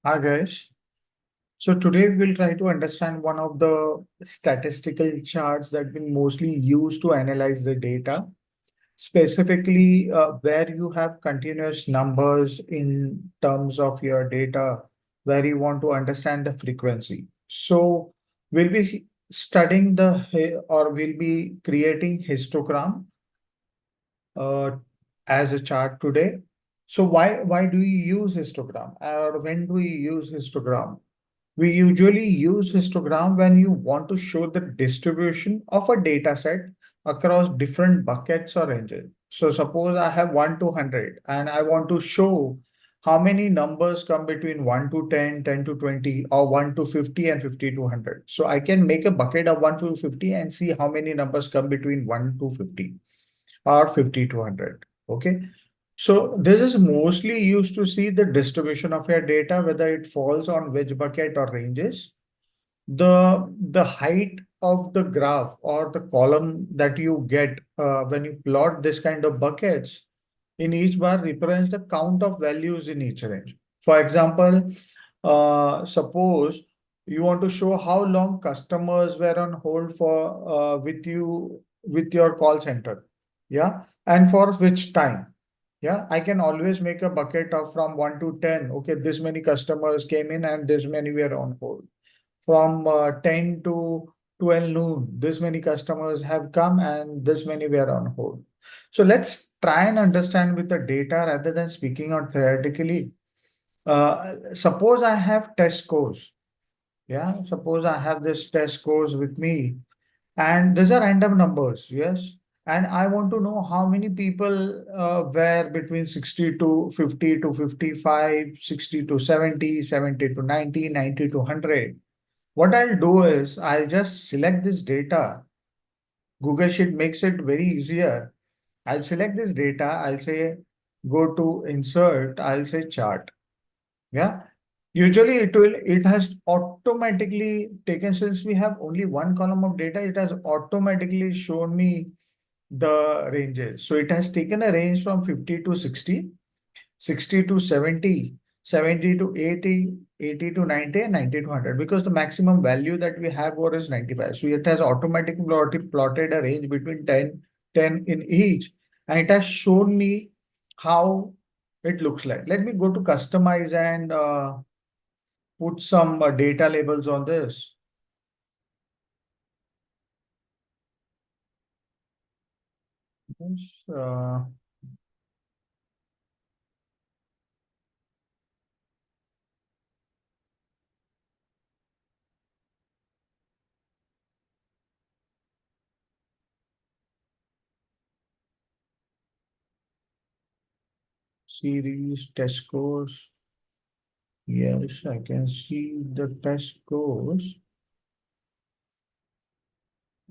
Hi guys. So today we'll try to understand one of the statistical charts that been mostly used to analyze the data, specifically where you have continuous numbers in terms of your data, where you want to understand the frequency. So we'll be studying or we'll be creating histogram uh, as a chart today. So why do we use histogram or when do we use histogram? We usually use histogram when you want to show the distribution of a data set across different buckets or ranges. So suppose I have 1 to 100 and I want to show how many numbers come between 1 to 10, 10 to 20, or 1 to 50 and 50 to 100. So I can make a bucket of 1 to 50 and see how many numbers come between 1 to 50 or 50 to 100. Okay. So this is mostly used to see the distribution of your data, whether it falls on which bucket or ranges. The height of the graph or the column that you get when you plot this kind of buckets in each bar represents the count of values in each range. For example, suppose you want to show how long customers were on hold for with you with your call center, yeah, and for which time. Yeah, I can always make a bucket of from 1 to 10. Okay, this many customers came in and this many were on hold. From 10 to 12 noon, this many customers have come and this many were on hold. So let's try and understand with the data rather than speaking on theoretically. Suppose I have test scores. Yeah, suppose I have this test scores with me and these are random numbers. Yes. And I want to know how many people were between 60 to 50 to 55, 60 to 70, 70 to 90, 90 to 100. What I'll do is I'll just select this data. Google Sheet makes it very easier. I'll select this data. I'll say go to insert. I'll say chart. Yeah. Usually it has automatically taken, since we have only one column of data, it has automatically shown me the ranges. So it has taken a range from 50 to 60, 60 to 70, 70 to 80, 80 to 90, and 90 to 100, because the maximum value that we have over is 95. So it has automatically plotted a range between 10 in each, and it has shown me how it looks like. Let me go to customize and put some data labels on this. Yes, series test scores. Yes, I can see the test scores.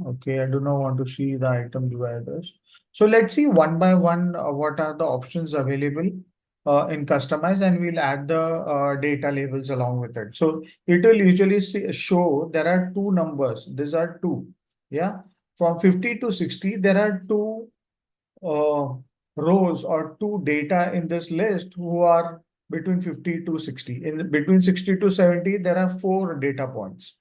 Okay, I do not want to see the item dividers. So let's see one by one what are the options available in customize, and we'll add the data labels along with it. So it will usually show there are two numbers. These are two. Yeah. From 50 to 60, there are two uh, rows or two data in this list who are between 50 to 60. In between 60 to 70, there are four data points.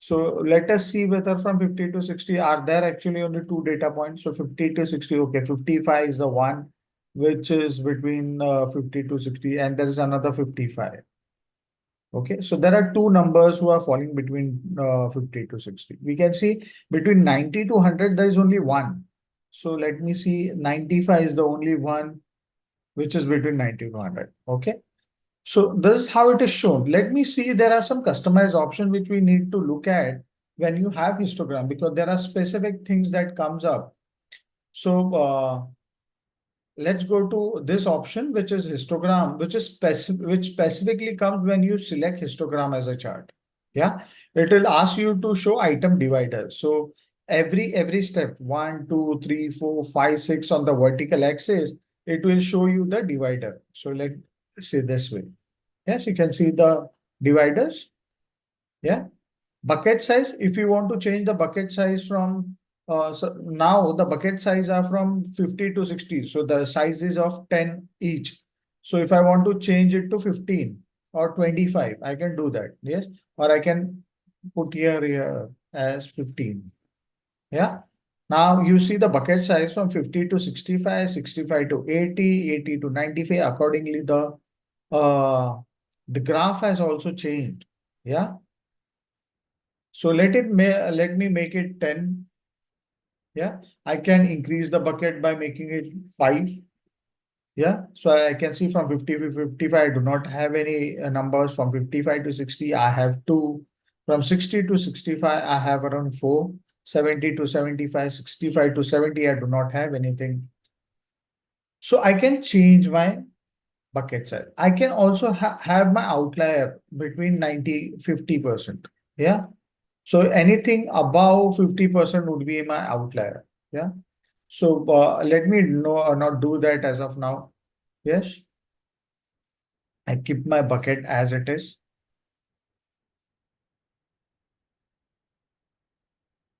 So let us see whether from 50 to 60, are there actually only two data points? So 50 to 60, okay, 55 is the one which is between 50 to 60, and there is another 55. Okay, so there are two numbers who are falling between 50 to 60. We can see between 90 to 100, there is only one. So let me see, 95 is the only one which is between 90 to 100. Okay, so this is how it is shown. Let me see, there are some customized options which we need to look at when you have histogram, because there are specific things that comes up. So let's go to this option, which is histogram, which specifically comes when you select histogram as a chart. Yeah, it will ask you to show item divider. So every step, 1, 2, 3, 4, 5, 6 on the vertical axis, it will show you the divider. So let's say this way. Yes, you can see the dividers. Yeah. Bucket size, if you want to change the bucket size from, so now the bucket size are from 50 to 60. So the size is of 10 each. So if I want to change it to 15, or 25. I can do that. Yes. Or I can put here as 15. Yeah. Now you see the bucket size from 50 to 65, 65 to 80, 80 to 95. Accordingly, the graph has also changed. Yeah. So let me make it 10. Yeah. I can increase the bucket by making it 5. Yeah. So I can see from 50 to 55, I do not have any numbers. From 55 to 60, I have 2. From 60 to 65, I have around 4. 70 to 75, 65 to 70, I do not have anything. So I can change my bucket size. I can also have my outlier between 90, 50%. Yeah. So anything above 50% would be my outlier. Yeah. So let me not do that as of now. Yes. I keep my bucket as it is.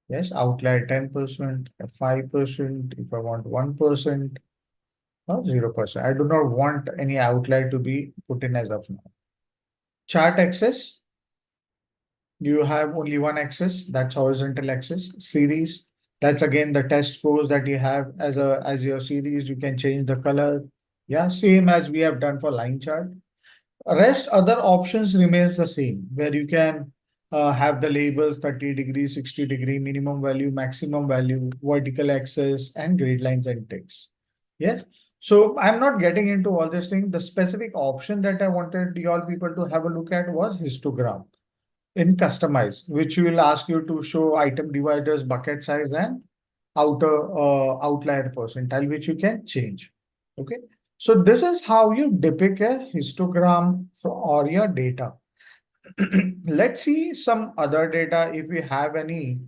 Yes, outlier 10%, 5%, if I want 1%, or 0%. I do not want any outlier to be put in as of now. Chart axis, you have only one axis, that's horizontal axis. Series, that's again the test scores that you have as your series. You can change the color. Yeah, same as we have done for line chart. Rest other options remains the same, where you can have the labels 30 degree, 60-degree, minimum value, maximum value, vertical axis, and grid lines and text. Yes. So I'm not getting into all this thing. The specific option that I wanted you all people to have a look at was histogram in customize, which will ask you to show item dividers, bucket size, and outlier percentile, which you can change. Okay. So this is how you depict a histogram for all your data. Let's see some other data if we have any.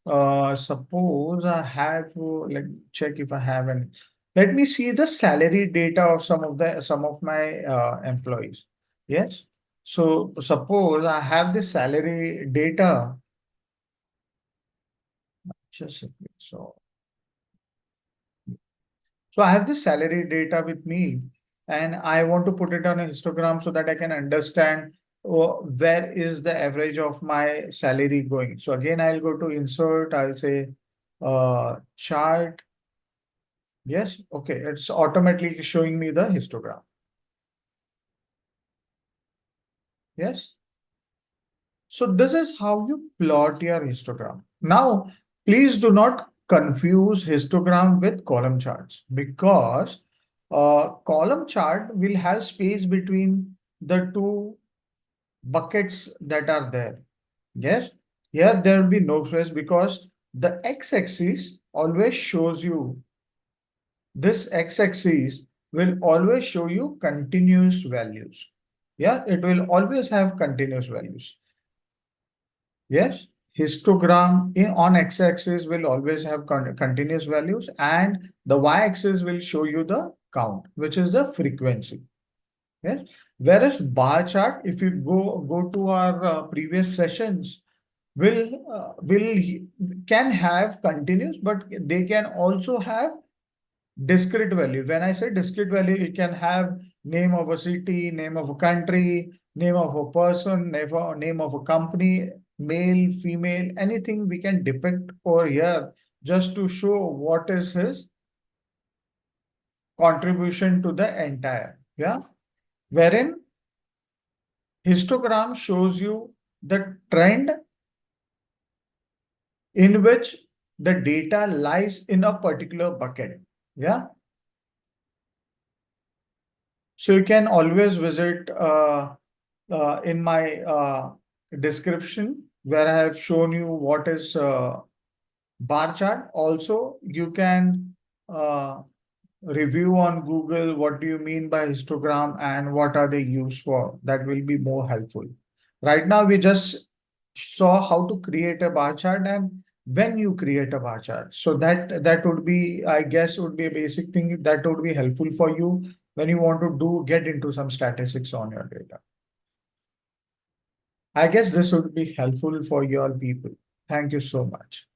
Suppose I have, let me check if I have any. Let me see the salary data of some of my employees. Yes. So suppose I have the salary data. Just a second. So I have the salary data with me, and I want to put it on a histogram so that I can understand where is the average of my salary going. So again, I'll go to insert, I'll say chart. Yes, okay, it's automatically showing me the histogram. Yes. So this is how you plot your histogram. Now, please do not confuse histogram with column charts, because column chart will have space between the two buckets that are there. Yes, here there will be no space because the x-axis always shows you, this x-axis will always show you continuous values. Yeah, it will always have continuous values. Yes, histogram on x-axis will always have continuous values, and the y-axis will show you the count, which is the frequency. Yes, whereas bar chart, if you go to our previous sessions, will can have continuous, but they can also have discrete value. When I say discrete value, it can have name of a city, name of a country, name of a person, name of a company, male, female, anything we can depict over here just to show what is his contribution to the entire. Yeah. Wherein histogram shows you the trend in which the data lies in a particular bucket. Yeah. So you can always visit in my description where I have shown you what is bar chart. Also, you can review on Google what do you mean by histogram and what are they used for. That will be more helpful. Right now, we just saw how to create a bar chart and when you create a bar chart. So that would be, I guess, would be a basic thing that would be helpful for you when you want to get into some statistics on your data. I guess this would be helpful for your people. Thank you so much.